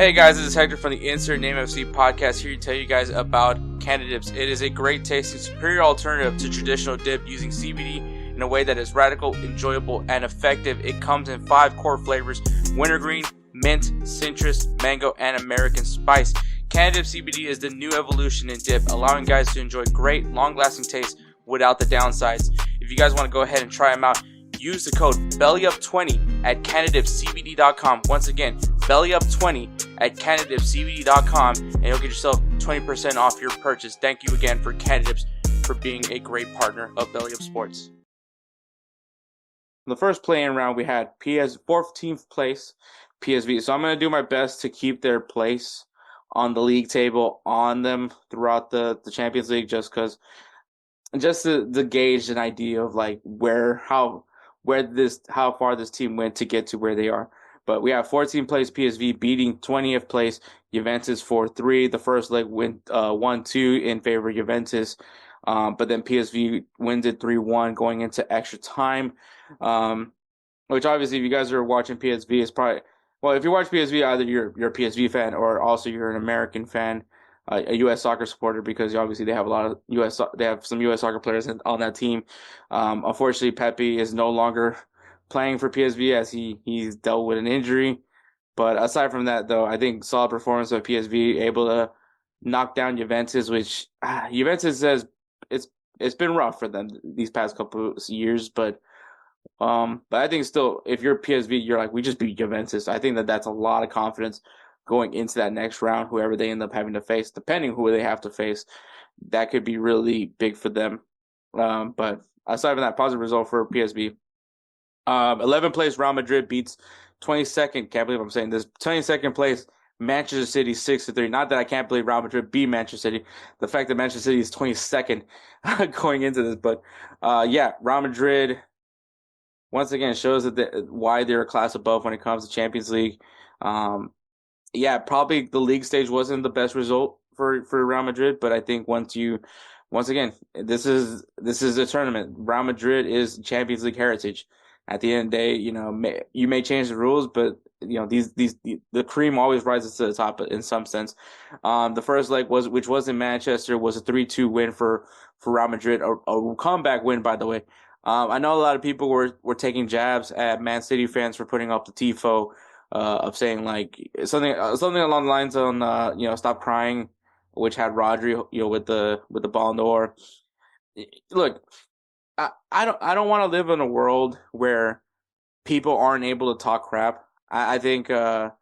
Hey guys, this is Hector from the Insert Name FC podcast here to tell you guys about Cannadips. It is a great tasting, superior alternative to traditional dip using CBD in a way that is radical, enjoyable, and effective. It comes in 5 core flavors: wintergreen, mint, citrus, mango, and American spice. Cannadips CBD is the new evolution in dip, allowing guys to enjoy great, long-lasting taste without the downsides. If you guys want to go ahead and try them out, use the code BELLYUP20 at Cannadipscbd.com. Once again, BELLYUP20 at Cannadipscbd.com, and you'll get yourself 20% off your purchase. Thank you again for Cannadips for being a great partner of Belly Up Sports. In the first play-in round, we had 14th place PSV. So I'm going to do my best to keep their place on the league table on them throughout the Champions League, just to gauge an idea of like how far this team went to get to where they are. But we have 14th place PSV beating 20th place Juventus 4-3. The first leg went 1-2 in favor of Juventus. But then PSV wins it 3-1 going into extra time. Which obviously, if you guys are watching PSV, is probably, well, if you watch PSV, either you're a PSV fan or also you're an American fan, a U.S. soccer supporter, because obviously they have some U.S. soccer players on that team. Unfortunately, Pepe is no longer playing for PSV as he's dealt with an injury. But aside from that, though, I think solid performance of PSV, able to knock down Juventus, which Juventus says it's been rough for them these past couple of years. But I think still, if you're PSV, you're like, we just beat Juventus. I think that's a lot of confidence going into that next round, whoever they end up having to face, depending who they have to face. That could be really big for them. But aside from that, positive result for PSV. 11th place Real Madrid beats 22nd. Can't believe I'm saying this. 22nd place Manchester City 6-3. Not that I can't believe Real Madrid beat Manchester City. The fact that Manchester City is 22nd going into this, but Real Madrid once again shows why they're a class above when it comes to Champions League. Probably the league stage wasn't the best result for Real Madrid, but I think once again, this is a tournament. Real Madrid is Champions League heritage. At the end of the day, you may change the rules, but the cream always rises to the top in some sense. The first leg which was in Manchester, was a 3-2 win for Real Madrid, a comeback win, by the way. I know a lot of people were taking jabs at Man City fans for putting up the tifo, of saying like something along the lines on stop crying, which had Rodri with the Ballon d'Or. Look, I don't want to live in a world where people aren't able to talk crap. I think the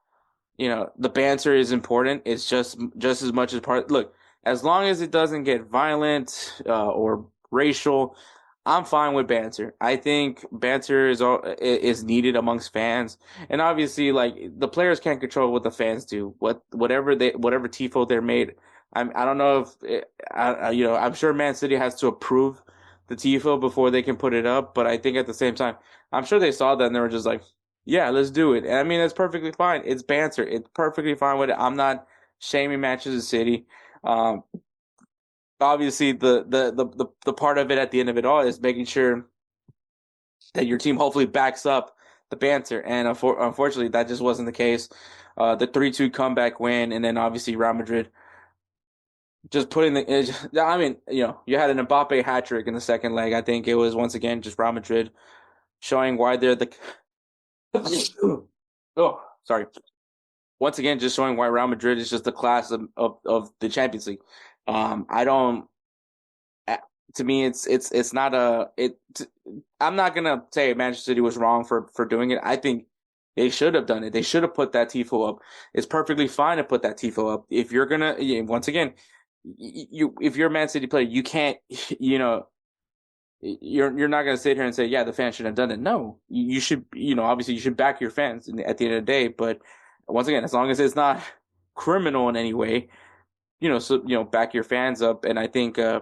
banter is important. It's just as much as part. Look, as long as it doesn't get violent or racial, I'm fine with banter. I think banter is needed amongst fans, and obviously, like, the players can't control what the fans do. Whatever tifo they're made. I don't know if I'm sure Man City has to approve the tifo before they can put it up, but I think at the same time, I'm sure they saw that and they were just like, yeah, let's do it. And I mean, it's perfectly fine. It's banter. It's perfectly fine with it. I'm not shaming Manchester City. Obviously, the part of it at the end of it all is making sure that your team hopefully backs up the banter. And unfortunately, that just wasn't the case. The 3-2 comeback win, and then obviously Real Madrid just putting you had an Mbappe hat trick in the second leg. I think it was once again just Real Madrid showing why they're the. Oh, sorry. Once again, just showing why Real Madrid is just the class of the Champions League. To me, it's not I'm not gonna say Manchester City was wrong for doing it. I think they should have done it. They should have put that tifo up. It's perfectly fine to put that tifo up. If you're gonna, once again, if you're a Man City player, you can't, you're not gonna sit here and say, yeah, the fans should have done it. No, you should, obviously you should back your fans at the end of the day. But once again, as long as it's not criminal in any way, back your fans up. And I think, I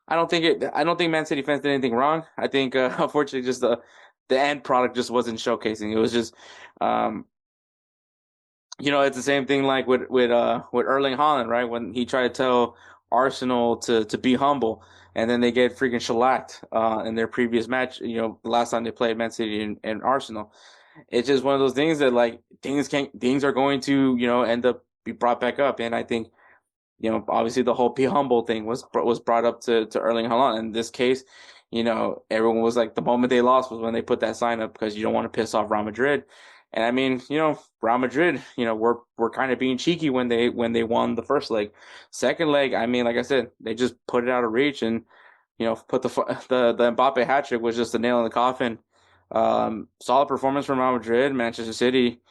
don't think Man City fans did anything wrong. I think, unfortunately, just the end product just wasn't showcasing. It was just, it's the same thing like with Erling Haaland, right? When he tried to tell Arsenal to be humble, and then they get freaking shellacked in their previous match. The last time they played Man City and Arsenal. it's just one of those things that like things are going to end up be brought back up, and I think obviously the whole be humble thing was brought up to Erling Haaland. In this case, everyone was like the moment they lost was when they put that sign up because you don't want to piss off Real Madrid. And I mean, Real Madrid, we're kind of being cheeky when they won the first leg. Second leg, I mean, like I said, they just put it out of reach and put the Mbappe hat trick was just a nail in the coffin. Solid performance from Real Madrid, Manchester City.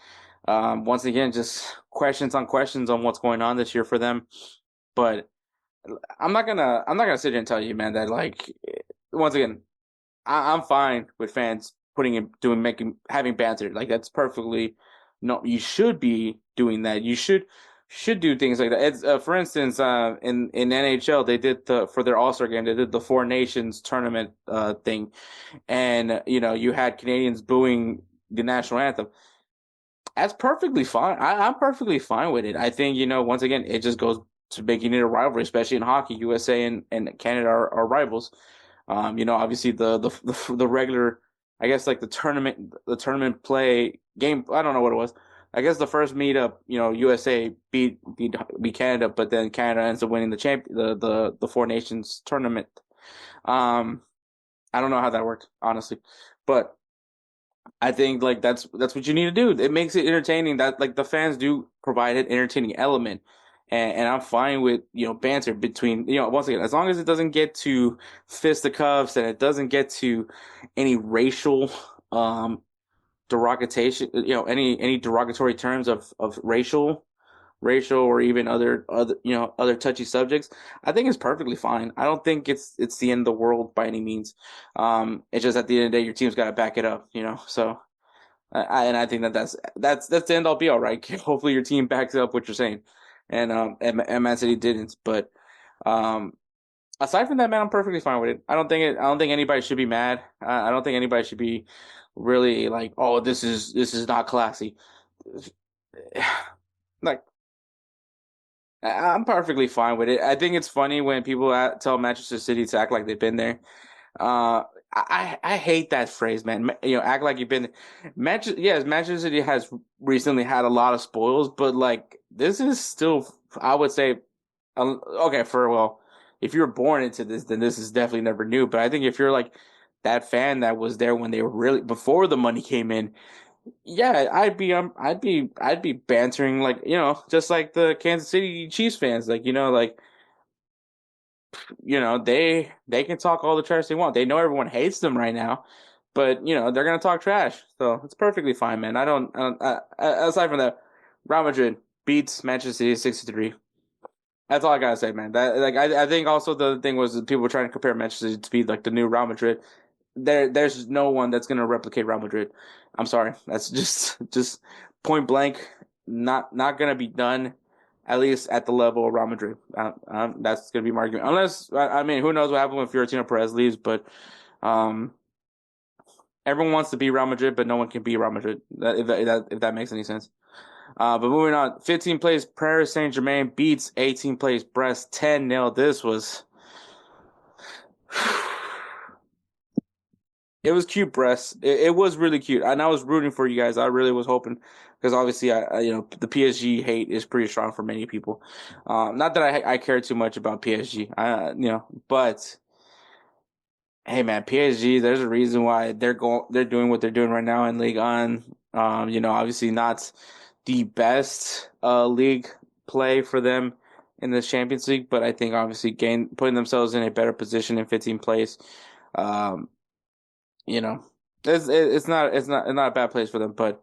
Once again, just questions on questions on what's going on this year for them. But I'm not gonna sit here and tell you, man, that like once again, I'm fine with fans putting in doing making having banter. Like that's perfectly no. You should be doing that. You should do things like that. It's for instance, in NHL they did for their All Star game they did the Four Nations tournament thing, and you had Canadians booing the national anthem. That's perfectly fine. I'm perfectly fine with it. I think, once again, it just goes to making it a rivalry, especially in hockey. USA and Canada are rivals. Obviously the regular, I guess like the tournament play game. I don't know what it was. I guess the first meetup, USA beat Canada, but then Canada ends up winning the Four Nations tournament. Um, I don't know how that worked, honestly, but I think like that's what you need to do. It makes it entertaining. That like the fans do provide an entertaining element, and I'm fine with banter between once again as long as it doesn't get to fisticuffs and it doesn't get to any racial derogation any derogatory terms of racial or even other touchy subjects. I think it's perfectly fine. I don't think it's the end of the world by any means. It's just at the end of the day your team's got to back it up, so. And I think that's the end all be all, right? Hopefully your team backs up what you're saying, and Man City didn't. But um, aside from that, man, I'm perfectly fine with it. I don't think anybody should be mad. I don't think anybody should be really like, oh, this is not classy. Like I'm perfectly fine with it. I think it's funny when people tell Manchester City to act like they've been there. I hate that phrase, man. Act like you've been. Yes, Manchester City has recently had a lot of spoils, but like this is still, I would say, okay. If you were born into this, then this is definitely never new. But I think if you're like that fan that was there when they were really before the money came in, yeah, I'd be bantering like just like the Kansas City Chiefs fans, like like they can talk all the trash they want. They know everyone hates them right now, but they're gonna talk trash, so it's perfectly fine, man. Aside from that, Real Madrid beats Manchester City 6-3. That's all I gotta say, man. That like I think also the thing was that people were trying to compare Manchester City to be like the new Real Madrid. There's no one that's gonna replicate Real Madrid. I'm sorry, that's just point blank, not gonna be done at least at the level of Real Madrid. That's going to be my argument. Unless, I mean, who knows what happens when Fiorentino Perez leaves, but um, everyone wants to be Real Madrid, but no one can be Real Madrid, if that makes any sense. But moving on, 15 plays Paris Saint-Germain beats 18 plays Brest 10-0. This was. It was cute, Brest. It was really cute, and I was rooting for you guys. I really was hoping because obviously, the PSG hate is pretty strong for many people. Not that I care too much about PSG, but hey, man, PSG. There's a reason why they're doing what they're doing right now in League On. Obviously not the best league play for them in the Champions League, but I think obviously putting themselves in a better position in 15th place. Um, you know, it's not a bad place for them, but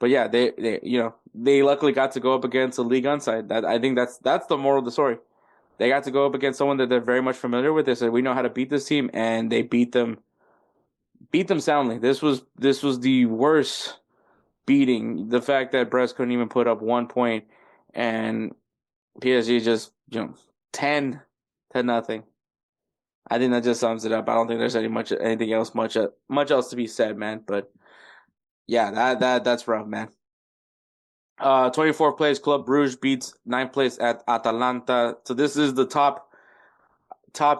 yeah, they luckily got to go up against a league on side. That I think that's the moral of the story. They got to go up against someone that they're very much familiar with. They said we know how to beat this team, and they beat them soundly. This was the worst beating. The fact that Brest couldn't even put up 1 point, and PSG just 10 nothing. I think that just sums it up. I don't think there's anything else much else to be said, man. But yeah, that's rough, man. 24th place, Club Brugge beats 9th place at Atalanta. So this is the top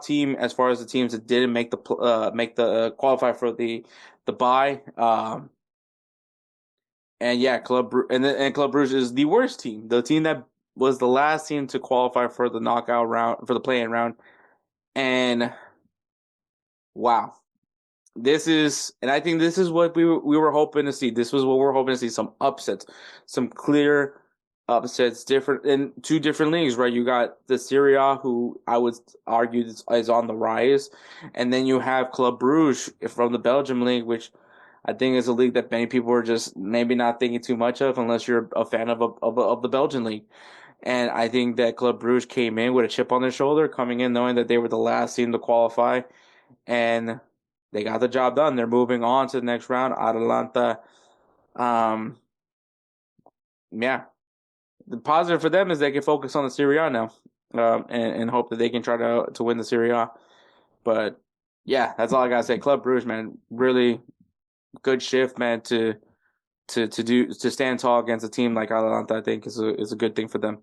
team as far as the teams that didn't make the qualify for the bye. And yeah, Club Brugge is the worst team. The team that was the last team to qualify for the knockout round, for the play-in round. And wow. And I think this is what we were hoping to see. This was what we were hoping to see, some upsets, some clear upsets, different in two different leagues, right? You got the Serie A, who I would argue is on the rise, and then you have Club Brugge from the Belgium league, which I think is a league that many people are just maybe not thinking too much of, unless you're a fan of the Belgian league. And I think that Club Brugge came in with a chip on their shoulder, coming in knowing that they were the last team to qualify, and they got the job done. They're moving on to the next round. Atalanta, um, yeah. The positive for them is they can focus on the Serie A now, and hope that they can try to win the Serie A. But yeah, that's all I gotta say. Club Brugge, man, really good shift, man, to stand tall against a team like Atalanta. I think is a good thing for them.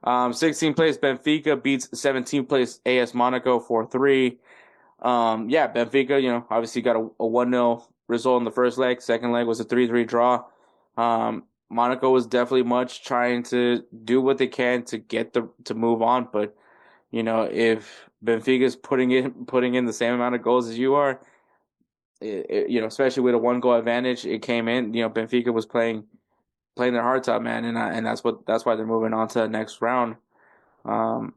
16th place Benfica beats 17th place AS Monaco 4-3. Yeah, Benfica, obviously got a 1-0 result in the first leg. Second leg was a 3-3 draw. Monaco was definitely much trying to do what they can to to move on, but if Benfica's putting in the same amount of goals as you are, especially with a 1-goal advantage, it came in. Benfica was playing their hearts out, man, and that's why they're moving on to the next round. And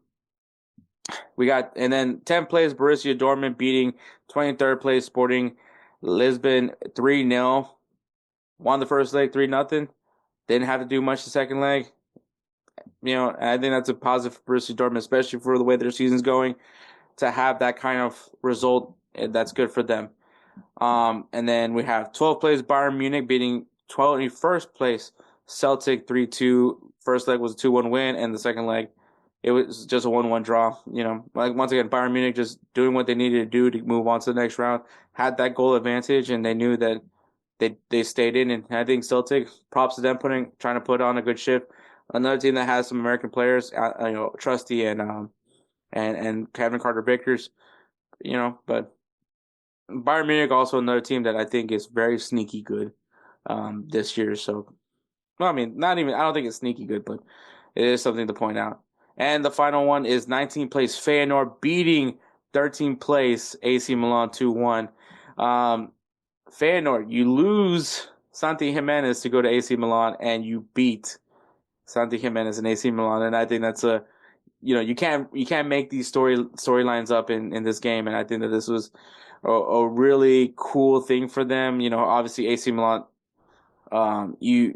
then 10th place Borussia Dortmund beating 23rd place Sporting Lisbon 3-0. Won the first leg 3-0. Didn't have to do much the second leg. I think that's a positive for Borussia Dortmund, especially for the way their season's going, to have that kind of result. That's good for them. And then we have 12th place Bayern Munich beating 21st place Celtic 3-2. First leg was a 2-1 win, and the second leg it was just a 1-1 draw. Like once again, Bayern Munich just doing what they needed to do to move on to the next round. Had that goal advantage, and they knew that they stayed in. And I think Celtic, props to them trying to put on a good shift. Another team that has some American players, Trusty and Kevin Carter Vickers. But Bayern Munich also another team that I think is very sneaky good this year. So, well, I mean, not even, I don't think it's sneaky good, but it is something to point out. And the final one is 19th place Feyenoord beating 13th place AC Milan 2-1. Feyenoord, you lose Santi Jimenez to go to AC Milan, and you beat Santi Jimenez and AC Milan. And I think that's you can't make these storylines up in this game. And I think that this was a really cool thing for them. Obviously AC Milan, you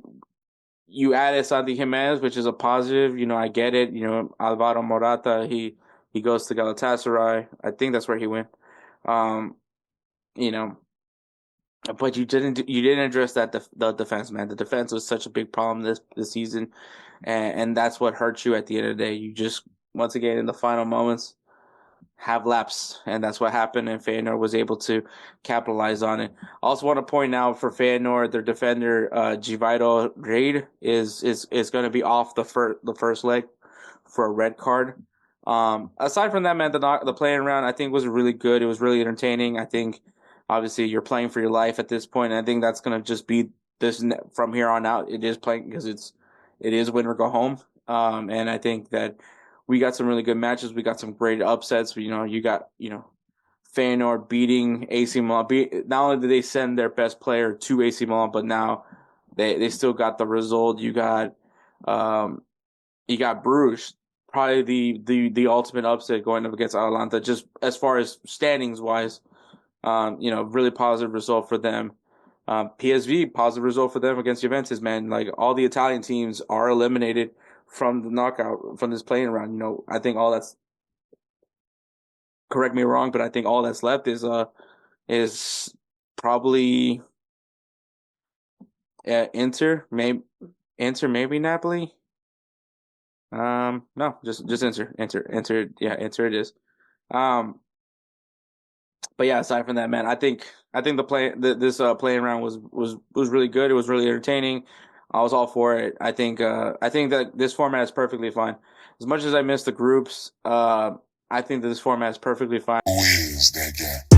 added Santi Jimenez, which is a positive. I get it. Alvaro Morata, he goes to Galatasaray. I think that's where he went. But you didn't address the defense, man. The defense was such a big problem this season, and that's what hurt you at the end of the day. You just, once again, in the final moments, have lapsed, and that's what happened, and Feyenoord was able to capitalize on it. I also want to point out for Feyenoord, their defender Givairo Reid is going to be off the first leg for a red card. Aside from that, man, the playing round I think was really good. It was really entertaining. I think obviously you're playing for your life at this point, and I think that's going to just be this from here on out. It is playing because it is win or go home. And I think that we got some really good matches. We got some great upsets. You got Feyenoord beating AC Milan. Not only did they send their best player to AC Milan, but now they still got the result. You got Bruges, probably the ultimate upset going up against Atalanta, just as far as standings wise. Really positive result for them. PSV, positive result for them against Juventus, man. Like, all the Italian teams are eliminated from the knockout, from this playing round. I think all that's, correct me wrong, but I think all that's left is probably Inter, maybe Napoli. No, just Inter. Yeah, Inter it is. But yeah, aside from that, man, I think this playing round was really good. It was really entertaining. I was all for it. I think that this format is perfectly fine. As much as I miss the groups, I think that this format is perfectly fine. Who is that guy?